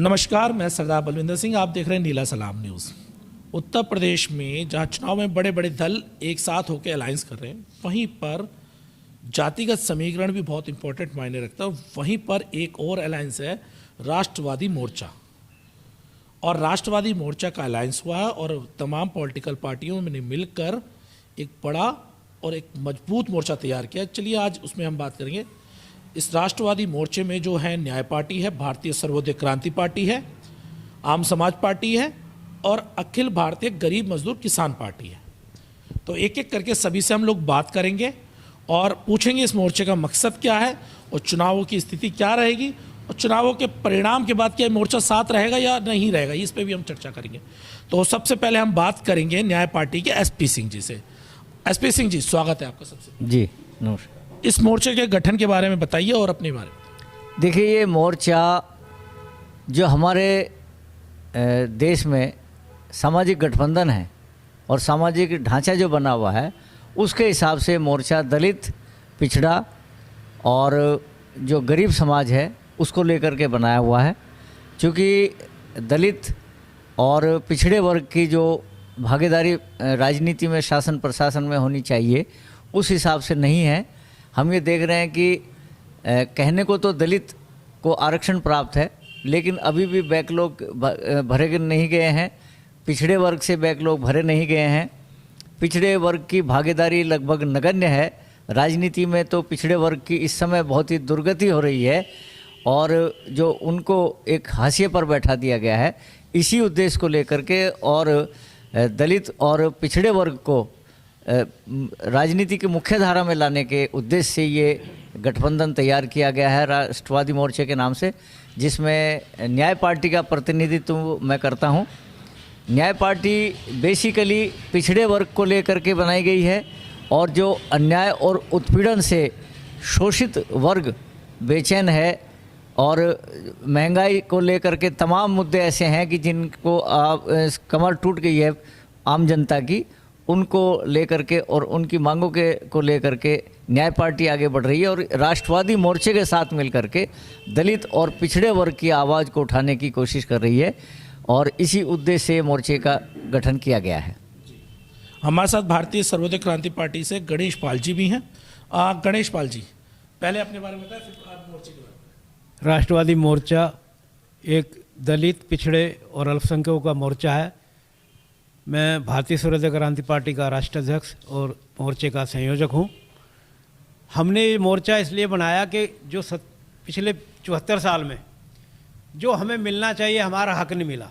नमस्कार, मैं सरदार बलविंदर सिंह। आप देख रहे हैं नीला सलाम न्यूज़। उत्तर प्रदेश में जहां चुनाव में बड़े बड़े दल एक साथ होकर अलायंस कर रहे हैं, वहीं पर जातिगत समीकरण भी बहुत इंपॉर्टेंट मायने रखता है। वहीं पर एक और अलायंस है राष्ट्रवादी मोर्चा, और राष्ट्रवादी मोर्चा का अलायंस हुआ है और तमाम पॉलिटिकल पार्टियों ने मिलकर एक बड़ा और एक मजबूत मोर्चा तैयार किया। चलिए आज उसमें हम बात करेंगे। इस राष्ट्रवादी मोर्चे में जो है न्याय पार्टी है, भारतीय सर्वोदय क्रांति पार्टी है, आम समाज पार्टी है और अखिल भारतीय गरीब मजदूर किसान पार्टी है। तो एक एक करके सभी से हम लोग बात करेंगे और पूछेंगे इस मोर्चे का मकसद क्या है और चुनावों की स्थिति क्या रहेगी और चुनावों के परिणाम के बाद क्या मोर्चा साथ रहेगा या नहीं रहेगा, इस पर भी हम चर्चा करेंगे। तो सबसे पहले हम बात करेंगे न्याय पार्टी के एसपी सिंह जी से। एसपी सिंह जी, स्वागत है आपका। सबसे जी नमस्कार। इस मोर्चे के गठन के बारे में बताइए और अपने बारे में। देखिए, ये मोर्चा जो हमारे देश में सामाजिक गठबंधन है और सामाजिक ढांचा जो बना हुआ है, उसके हिसाब से मोर्चा दलित, पिछड़ा और जो गरीब समाज है उसको लेकर के बनाया हुआ है। क्योंकि दलित और पिछड़े वर्ग की जो भागीदारी राजनीति में, शासन प्रशासन में होनी चाहिए, उस हिसाब से नहीं है। हम ये देख रहे हैं कि कहने को तो दलित को आरक्षण प्राप्त है, लेकिन अभी भी बैकलॉग भरे नहीं गए हैं। पिछड़े वर्ग से बैकलॉग भरे नहीं गए हैं। पिछड़े वर्ग की भागीदारी लगभग नगण्य है। राजनीति में तो पिछड़े वर्ग की इस समय बहुत ही दुर्गति हो रही है और जो उनको एक हाशिए पर बैठा दिया गया है। इसी उद्देश्य को लेकर के और दलित और पिछड़े वर्ग को राजनीति की मुख्य धारा में लाने के उद्देश्य से ये गठबंधन तैयार किया गया है राष्ट्रवादी मोर्चे के नाम से, जिसमें न्याय पार्टी का प्रतिनिधित्व मैं करता हूँ। न्याय पार्टी बेसिकली पिछड़े वर्ग को लेकर के बनाई गई है और जो अन्याय और उत्पीड़न से शोषित वर्ग बेचैन है और महंगाई को लेकर के तमाम मुद्दे ऐसे हैं कि जिनको कमर टूट गई है आम जनता की, उनको लेकर के और उनकी मांगों के को लेकर के न्याय पार्टी आगे बढ़ रही है और राष्ट्रवादी मोर्चे के साथ मिलकर के दलित और पिछड़े वर्ग की आवाज़ को उठाने की कोशिश कर रही है और इसी उद्देश्य से मोर्चे का गठन किया गया है। हमारे साथ भारतीय सर्वोदय क्रांति पार्टी से गणेश पाल जी भी हैं। गणेश पाल जी, पहले अपने बारे में बताएं, फिर आप मोर्चे के बारे में। राष्ट्रवादी मोर्चा एक दलित, पिछड़े और अल्पसंख्यकों का मोर्चा है। मैं भारतीय सर्वोदय क्रांति पार्टी का राष्ट्राध्यक्ष और मोर्चे का संयोजक हूँ। हमने ये मोर्चा इसलिए बनाया कि जो पिछले 74 साल में जो हमें मिलना चाहिए, हमारा हक नहीं मिला।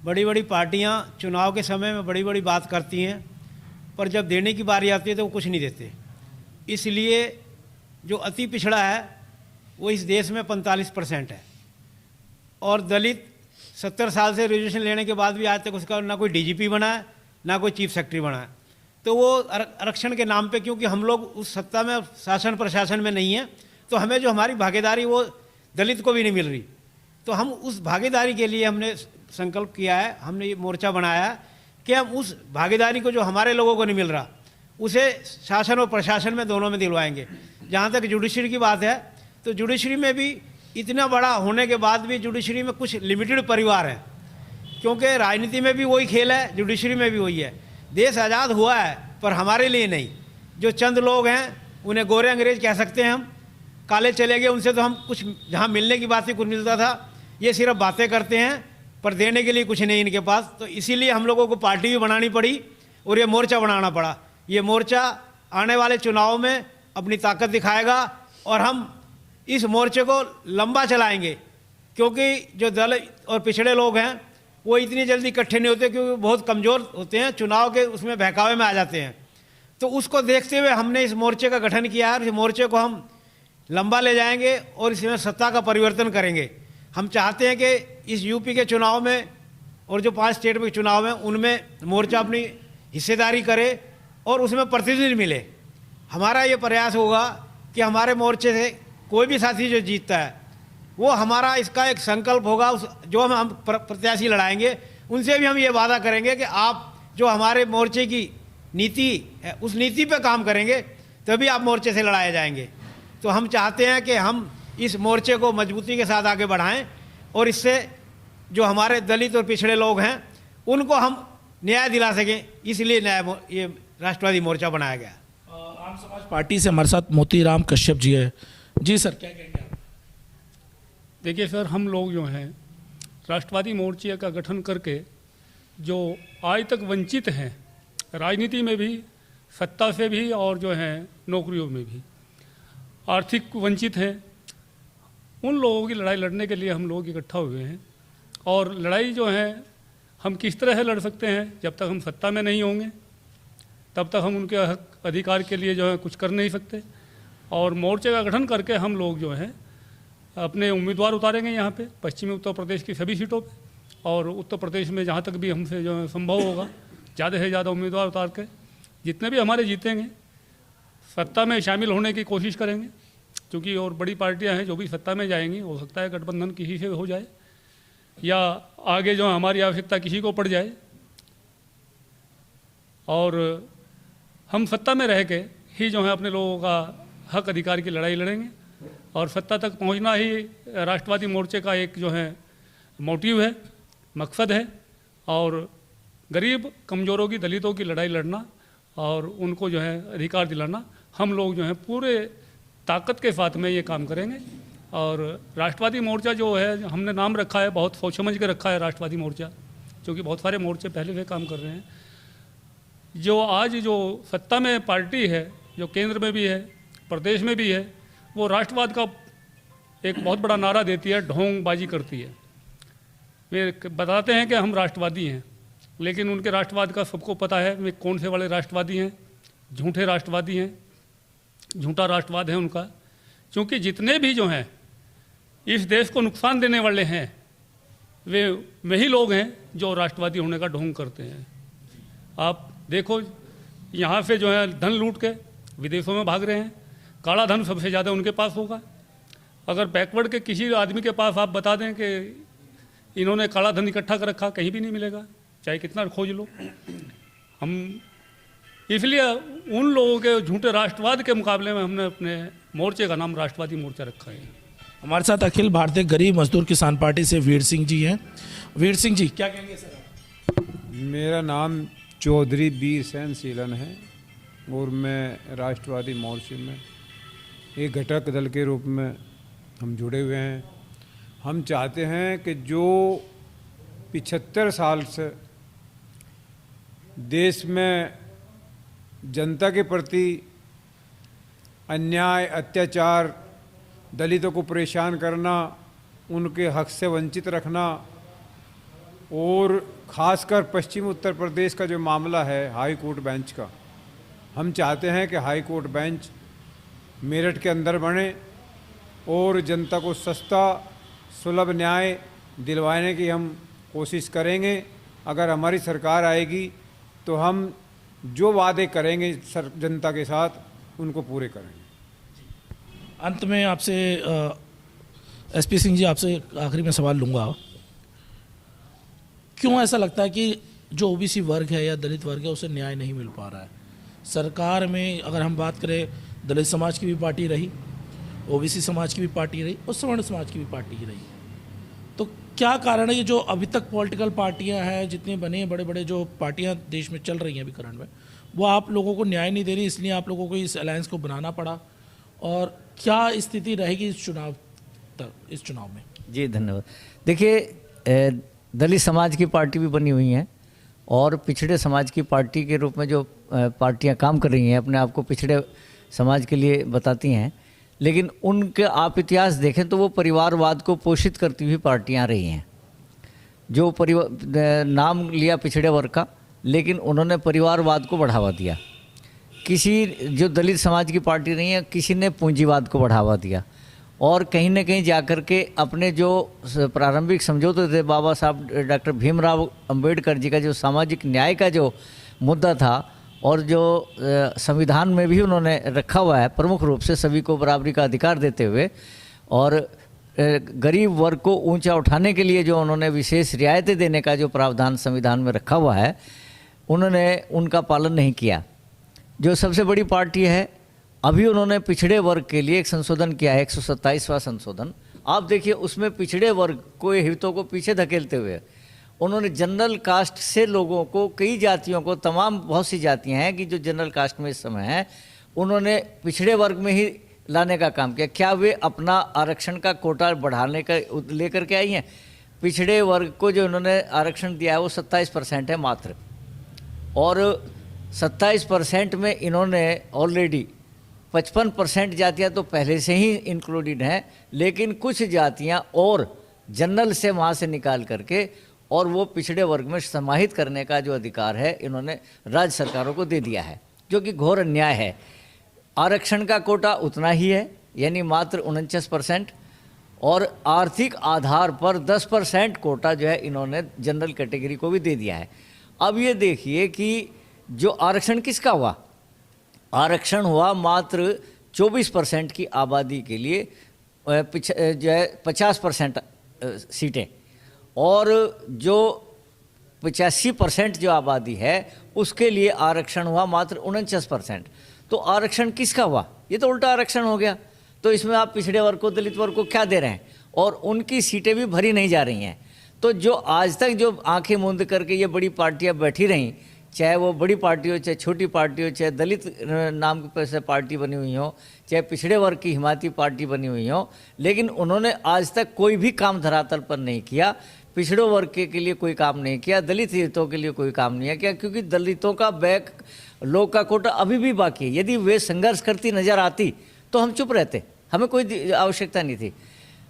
बड़ी बड़ी पार्टियाँ चुनाव के समय में बड़ी बड़ी बात करती हैं, पर जब देने की बारी आती है तो वो कुछ नहीं देते। इसलिए जो अति पिछड़ा है वो इस देश में 45% है और दलित 70 साल से रिजर्वेशन लेने के बाद भी आज तक उसका ना कोई डीजीपी बना है, ना कोई चीफ सेक्रेटरी बना है। तो वो आरक्षण के नाम पे, क्योंकि हम लोग उस सत्ता में, शासन प्रशासन में नहीं है, तो हमें जो हमारी भागीदारी वो दलित को भी नहीं मिल रही। तो हम उस भागीदारी के लिए हमने संकल्प किया है, हमने ये मोर्चा बनाया है कि हम उस भागीदारी को जो हमारे लोगों को नहीं मिल रहा, उसे शासन और प्रशासन में दोनों में दिलवाएंगे। जहाँ तक जुडिशरी की बात है, तो जुडिशरी में भी इतना बड़ा होने के बाद भी जुडिशरी में कुछ लिमिटेड परिवार हैं, क्योंकि राजनीति में भी वही खेल है, जुडिशरी में भी वही है। देश आज़ाद हुआ है पर हमारे लिए नहीं। जो चंद लोग हैं उन्हें गोरे अंग्रेज कह सकते हैं, हम काले चले गए, उनसे तो हम कुछ, जहाँ मिलने की बात थी कुछ मिलता था, ये सिर्फ बातें करते हैं पर देने के लिए कुछ नहीं इनके पास। तो इसीलिए हम लोगों को पार्टी भी बनानी पड़ी और ये मोर्चा बनाना पड़ा। ये मोर्चा आने वाले चुनाव में अपनी ताकत दिखाएगा और हम इस मोर्चे को लंबा चलाएंगे, क्योंकि जो दलित और पिछड़े लोग हैं वो इतनी जल्दी इकट्ठे नहीं होते, क्योंकि बहुत कमज़ोर होते हैं, चुनाव के उसमें बहकावे में आ जाते हैं। तो उसको देखते हुए हमने इस मोर्चे का गठन किया है। इस मोर्चे को हम लंबा ले जाएंगे और इसमें सत्ता का परिवर्तन करेंगे। हम चाहते हैं कि इस यूपी के चुनाव में और जो 5 स्टेट में चुनाव हैं उनमें मोर्चा अपनी हिस्सेदारी करे और उसमें प्रतिनिधि मिले। हमारा ये प्रयास होगा कि हमारे मोर्चे से कोई भी साथी जो जीतता है वो हमारा इसका एक संकल्प होगा। जो हम प्रत्याशी लड़ाएंगे उनसे भी हम ये वादा करेंगे कि आप जो हमारे मोर्चे की नीति है उस नीति पे काम करेंगे, तभी आप मोर्चे से लड़ाए जाएंगे। तो हम चाहते हैं कि हम इस मोर्चे को मजबूती के साथ आगे बढ़ाएं और इससे जो हमारे दलित और पिछड़े लोग हैं उनको हम न्याय दिला सकें, इसलिए ये राष्ट्रवादी मोर्चा बनाया गया। आम समाज पार्टी से हमारे साथ मोतीराम कश्यप जी है। जी सर, क्या कहेंगे आप? देखिए सर, हम लोग जो हैं राष्ट्रवादी मोर्चे का गठन करके जो आज तक वंचित हैं, राजनीति में भी, सत्ता से भी, और जो है नौकरियों में भी आर्थिक वंचित हैं, उन लोगों की लड़ाई लड़ने के लिए हम लोग इकट्ठा हुए हैं। और लड़ाई जो है हम किस तरह से लड़ सकते हैं, जब तक हम सत्ता में नहीं होंगे तब तक हम उनके हक अधिकार के लिए जो है कुछ कर नहीं सकते। और मोर्चे का गठन करके हम लोग जो है अपने उम्मीदवार उतारेंगे यहाँ पे पश्चिमी उत्तर प्रदेश की सभी सीटों पे, और उत्तर प्रदेश में जहाँ तक भी हमसे जो है संभव होगा ज़्यादा से ज़्यादा उम्मीदवार उतार के जितने भी हमारे जीतेंगे सत्ता में शामिल होने की कोशिश करेंगे। क्योंकि और बड़ी पार्टियां हैं जो भी सत्ता में जाएंगी, हो सकता है गठबंधन किसी से हो जाए या आगे जो हमारी आवश्यकता किसी को पड़ जाए, और हम सत्ता में रह के ही जो है अपने लोगों का हक अधिकार की लड़ाई लड़ेंगे। और सत्ता तक पहुंचना ही राष्ट्रवादी मोर्चे का एक जो है मोटिव है, मकसद है। और गरीब कमज़ोरों की, दलितों की लड़ाई लड़ना और उनको जो है अधिकार दिलाना, हम लोग जो है पूरे ताकत के साथ में ये काम करेंगे। और राष्ट्रवादी मोर्चा जो है हमने नाम रखा है, बहुत सोच समझ के रखा है राष्ट्रवादी मोर्चा, क्योंकि बहुत सारे मोर्चे पहले से काम कर रहे हैं। जो आज जो सत्ता में पार्टी है, जो केंद्र में भी है, प्रदेश में भी है, वो राष्ट्रवाद का एक बहुत बड़ा नारा देती है, ढोंगबाजी करती है। वे बताते हैं कि हम राष्ट्रवादी हैं, लेकिन उनके राष्ट्रवाद का सबको पता है वे कौन से वाले राष्ट्रवादी हैं। झूठे राष्ट्रवादी हैं, झूठा राष्ट्रवाद है उनका। क्योंकि जितने भी जो हैं इस देश को नुकसान देने वाले हैं वे वही लोग हैं जो राष्ट्रवादी होने का ढोंग करते हैं। आप देखो, यहाँ से जो है धन लूट के विदेशों में भाग रहे हैं, काला धन सबसे ज़्यादा उनके पास होगा। अगर बैकवर्ड के किसी आदमी के पास आप बता दें कि इन्होंने काला धन इकट्ठा कर रखा, कहीं भी नहीं मिलेगा, चाहे कितना खोज लो। हम इसलिए उन लोगों के झूठे राष्ट्रवाद के मुकाबले में हमने अपने मोर्चे का नाम राष्ट्रवादी मोर्चा रखा है। हमारे साथ अखिल भारतीय गरीब मजदूर किसान पार्टी से वीर सिंह जी हैं। वीर सिंह जी, क्या कहेंगे सर? मेरा नाम चौधरी वीर सेन सीलन है और मैं राष्ट्रवादी मोर्चे में एक घटक दल के रूप में हम जुड़े हुए हैं। हम चाहते हैं कि जो 75 साल से देश में जनता के प्रति अन्याय, अत्याचार, दलितों को परेशान करना, उनके हक से वंचित रखना, और ख़ासकर पश्चिम उत्तर प्रदेश का जो मामला है हाई कोर्ट बेंच का, हम चाहते हैं कि हाई कोर्ट बेंच मेरठ के अंदर बने और जनता को सस्ता सुलभ न्याय दिलवाने की हम कोशिश करेंगे। अगर हमारी सरकार आएगी तो हम जो वादे करेंगे जनता के साथ उनको पूरे करेंगे। अंत में आपसे एसपी सिंह जी, आपसे आखिरी में सवाल लूँगा। क्यों ऐसा लगता है कि जो ओबीसी वर्ग है या दलित वर्ग है उसे न्याय नहीं मिल पा रहा है? सरकार में अगर हम बात करें, दलित समाज की भी पार्टी रही, ओबीसी समाज की भी पार्टी रही और सवर्ण समाज की भी पार्टी रही, तो क्या कारण है ये जो अभी तक पॉलिटिकल पार्टियां हैं, जितनी बनी हैं, बड़े बड़े जो पार्टियां देश में चल रही हैं अभी करंट में, वो आप लोगों को न्याय नहीं दे रही, इसलिए आप लोगों को इस अलायंस को बनाना पड़ा? और क्या स्थिति रहेगी इस चुनाव में? जी धन्यवाद। देखिए, दलित समाज की पार्टी भी बनी हुई हैं और पिछड़े समाज की पार्टी के रूप में जो पार्टियां काम कर रही हैं, अपने आप को पिछड़े समाज के लिए बताती हैं, लेकिन उनके आप इतिहास देखें तो वो परिवारवाद को पोषित करती हुई पार्टियां रही हैं। जो नाम लिया पिछड़े वर्ग का, लेकिन उन्होंने परिवारवाद को बढ़ावा दिया। किसी जो दलित समाज की पार्टी नहीं है, किसी ने पूंजीवाद को बढ़ावा दिया और कहीं न कहीं जाकर के अपने जो प्रारंभिक समझौते थे, बाबा साहब डॉक्टर भीमराव अंबेडकर जी का जो सामाजिक न्याय का जो मुद्दा था और जो संविधान में भी उन्होंने रखा हुआ है प्रमुख रूप से सभी को बराबरी का अधिकार देते हुए, और गरीब वर्ग को ऊंचा उठाने के लिए जो उन्होंने विशेष रियायतें देने का जो प्रावधान संविधान में रखा हुआ है, उन्होंने उनका पालन नहीं किया। जो सबसे बड़ी पार्टी है, अभी उन्होंने पिछड़े वर्ग के लिए एक संशोधन किया है, 127वां संशोधन। आप देखिए उसमें पिछड़े वर्ग को हितों को पीछे धकेलते हुए उन्होंने जनरल कास्ट से लोगों को, कई जातियों को, तमाम बहुत सी जातियां हैं कि जो जनरल कास्ट में इस समय हैं, उन्होंने पिछड़े वर्ग में ही लाने का काम किया। क्या वे अपना आरक्षण का कोटा बढ़ाने का लेकर के आई हैं? पिछड़े वर्ग को जो उन्होंने आरक्षण दिया है वो 27% है मात्र, और 27% में इन्होंने ऑलरेडी 55% जातियाँ तो पहले से ही इंक्लूडेड हैं, लेकिन कुछ जातियाँ और जनरल से वहाँ से निकाल करके और वो पिछड़े वर्ग में समाहित करने का जो अधिकार है इन्होंने राज्य सरकारों को दे दिया है, जो कि घोर अन्याय है। आरक्षण का कोटा उतना ही है, यानी मात्र 49%, और आर्थिक आधार पर 10% कोटा जो है इन्होंने जनरल कैटेगरी को भी दे दिया है। अब ये देखिए कि जो आरक्षण किसका हुआ? आरक्षण हुआ मात्र 24% की आबादी के लिए, जो है 50% सीटें, और जो 85% जो आबादी है उसके लिए आरक्षण हुआ मात्र 49%। तो आरक्षण किसका हुआ? ये तो उल्टा आरक्षण हो गया। तो इसमें आप पिछड़े वर्ग को, दलित वर्ग को क्या दे रहे हैं? और उनकी सीटें भी भरी नहीं जा रही हैं। तो जो आज तक जो आंखें मूंद करके ये बड़ी पार्टियां बैठी रहीं, चाहे वो बड़ी पार्टी हो, चाहे छोटी पार्टी हो, चाहे दलित नाम की से पार्टी बनी हुई हो, चाहे पिछड़े वर्ग की हिमायती पार्टी बनी हुई हो, लेकिन उन्होंने आज तक कोई भी काम धरातल पर नहीं किया। पिछड़े वर्ग के लिए कोई काम नहीं किया, दलित हितों के लिए कोई काम नहीं किया, क्योंकि दलितों का बैक लोग का कोटा अभी भी बाकी है। यदि वे संघर्ष करती नजर आती तो हम चुप रहते, हमें कोई आवश्यकता नहीं थी।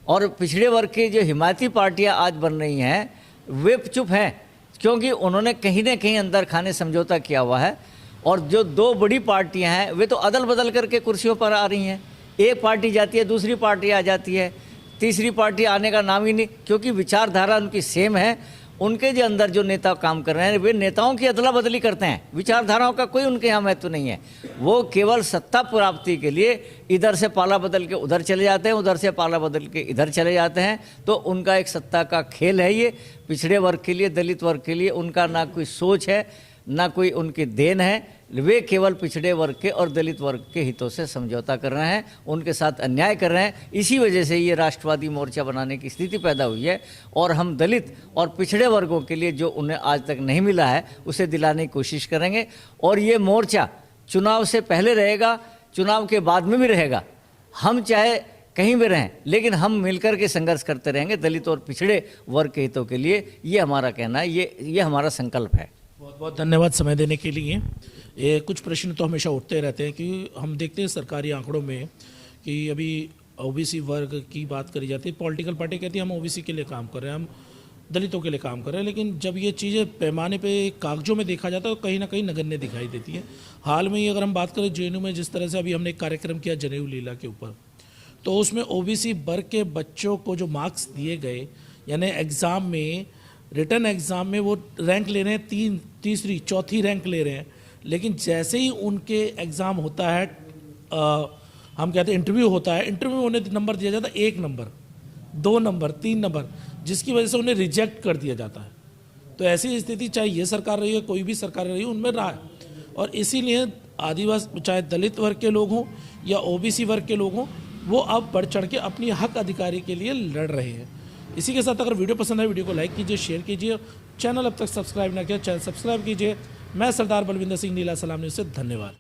और पिछड़े वर्ग की जो हिमायती पार्टियां आज बन रही हैं वे चुप हैं, क्योंकि उन्होंने कहीं ना कहीं अंदर खाने समझौता किया हुआ है। और जो दो बड़ी पार्टियां हैं वे तो अदल बदल करके कुर्सियों पर आ रही हैं। एक पार्टी जाती है, दूसरी पार्टी आ जाती है, तीसरी पार्टी आने का नाम ही नहीं, क्योंकि विचारधारा उनकी सेम है। उनके जो अंदर जो नेता काम कर रहे हैं वे नेताओं की अदला बदली करते हैं, विचारधाराओं का कोई उनके यहाँ महत्व नहीं है। वो केवल सत्ता प्राप्ति के लिए इधर से पाला बदल के उधर चले जाते हैं, उधर से पाला बदल के इधर चले जाते हैं। तो उनका एक सत्ता का खेल है ये। पिछड़े वर्ग के लिए, दलित वर्ग के लिए उनका ना कोई सोच है, ना कोई उनकी देन है। वे केवल पिछड़े वर्ग के और दलित वर्ग के हितों से समझौता कर रहे हैं, उनके साथ अन्याय कर रहे हैं। इसी वजह से ये राष्ट्रवादी मोर्चा बनाने की स्थिति पैदा हुई है। और हम दलित और पिछड़े वर्गों के लिए जो उन्हें आज तक नहीं मिला है उसे दिलाने की कोशिश करेंगे। और ये मोर्चा चुनाव से पहले रहेगा, चुनाव के बाद में भी रहेगा। हम चाहे कहीं भी रहें, लेकिन हम मिलकर के संघर्ष करते रहेंगे दलित और पिछड़े वर्ग के हितों के लिए। ये हमारा कहना है, ये हमारा संकल्प है। बहुत बहुत धन्यवाद समय देने के लिए। ये कुछ प्रश्न तो हमेशा उठते रहते हैं कि हम देखते हैं सरकारी आंकड़ों में कि अभी ओबीसी वर्ग की बात करी जाती है, पॉलिटिकल पार्टी कहती है हम ओबीसी के लिए काम कर रहे हैं, हम दलितों के लिए काम कर रहे हैं, लेकिन जब ये चीज़ें पैमाने पे कागजों में देखा जाता है तो कहीं ना कहीं नगण्य दिखाई देती है। हाल में ही अगर हम बात करें जेएनयू में, जिस तरह से अभी हमने एक कार्यक्रम किया जनेऊ लीला के ऊपर, तो उसमें ओबीसी वर्ग के बच्चों को जो मार्क्स दिए गए, यानी एग्ज़ाम में, रिटर्न एग्ज़ाम में वो रैंक ले रहे हैं, तीसरी चौथी रैंक ले रहे हैं, लेकिन जैसे ही उनके एग्ज़ाम होता है, हम कहते हैं इंटरव्यू होता है, इंटरव्यू में उन्हें नंबर दिया जाता है 1 नंबर, 2 नंबर, 3 नंबर, जिसकी वजह से उन्हें रिजेक्ट कर दिया जाता है। तो ऐसी स्थिति चाहे ये सरकार रही है, कोई भी सरकार रही हो, उनमें रहा है। और इसीलिए आदिवासी, चाहे दलित वर्ग के लोग हों या ओबीसी वर्ग के लोग हों, वो अब बढ़ चढ़ के अपनी हक अधिकारी के लिए लड़ रहे हैं। इसी के साथ अगर वीडियो पसंद आए, वीडियो को लाइक कीजिए, शेयर कीजिए, चैनल अब तक सब्सक्राइब ना किया चैनल सब्सक्राइब कीजिए। मैं सरदार बलविंदर सिंह, नीला सलाम न्यूज़ से, धन्यवाद।